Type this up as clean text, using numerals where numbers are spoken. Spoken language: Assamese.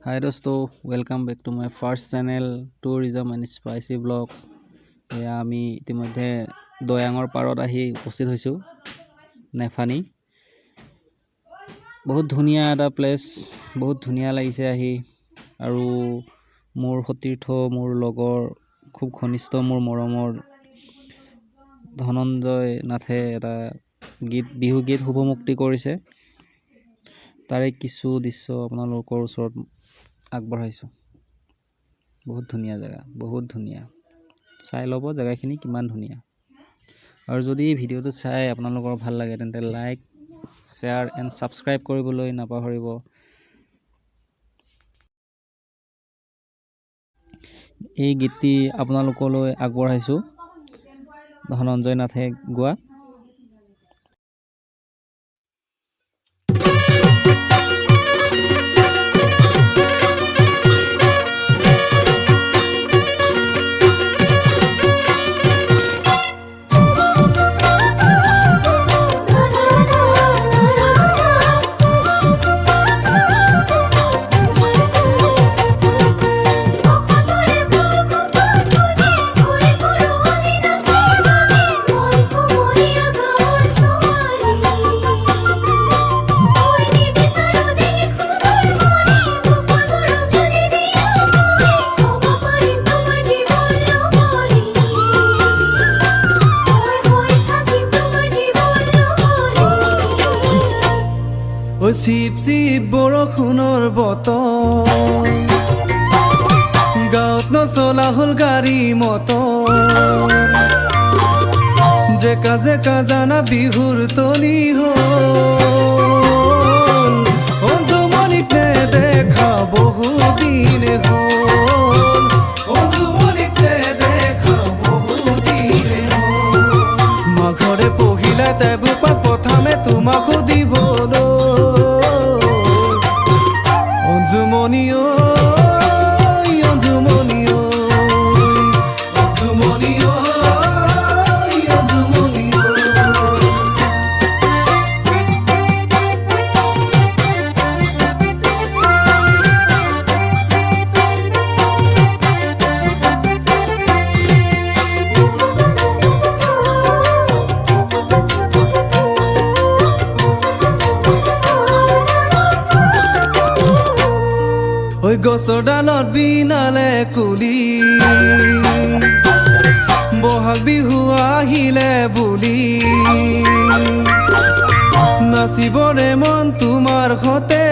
Hi दोस्तों, welcome back to my first channel tourism and spicy blogs. এয়া আমি ইতিমধ্যে দয়াঙৰ পাৰত আহি উপস্থিত হৈছোঁ। নেফানি বহুত ধুনীয়া এটা প্লেচ, বহুত ধুনীয়া লাগিছে আহি। আৰু মোৰ সতীৰ্থ, মোৰ লগৰ, খুব ঘনিষ্ঠ মোৰ মৰমৰ ধনঞ্জয় নাথে এটা বিহু গীত শুভমুক্তি কৰিছে। তাৰে কিছু দৃশ্য আপোনালোকৰ ওচৰত আগবঢ়াইছোঁ। বহুত ধুনীয়া জেগা, বহুত ধুনীয়া। চাই ল'ব জেগাখিনি কিমান ধুনীয়া। আৰু যদি এই ভিডিঅ'টো চাই আপোনালোকৰ ভাল লাগে তেন্তে লাইক, শ্বেয়াৰ এণ্ড ছাবস্ক্ৰাইব কৰিবলৈ নাপাহৰিব। এই গীতটি আপোনালোকলৈ আগবঢ়াইছোঁ ধনঞ্জয় নাথে গোৱা। চিপ চিপ বৰষুণৰ বতৰ, গাঁৱত নচলা হ'ল গাড়ী মটৰ, জেকা জেকা জানা বিহুৰ তলি হ'ল, অঞ্জুমণিক নেদেখা বহুদিন হ'ল, অঞ্জুমণিক নেদেখা বহুদিন হ'ল। মাঘৰে পহিলা তেবুপাক প্ৰথমে তোমাক সুধিবলৈ অঞ্জুমণি ঐ, অঞ্জুমণি ঐ, অঞ্জুমণি ঐ, অঞ্জুমণি ঐ। ঐ গছৰ ডালত বিনালে কুলি, বহাগ বিহু আহিলে বুলি, নাচিবৰে মন তোমাৰ সতে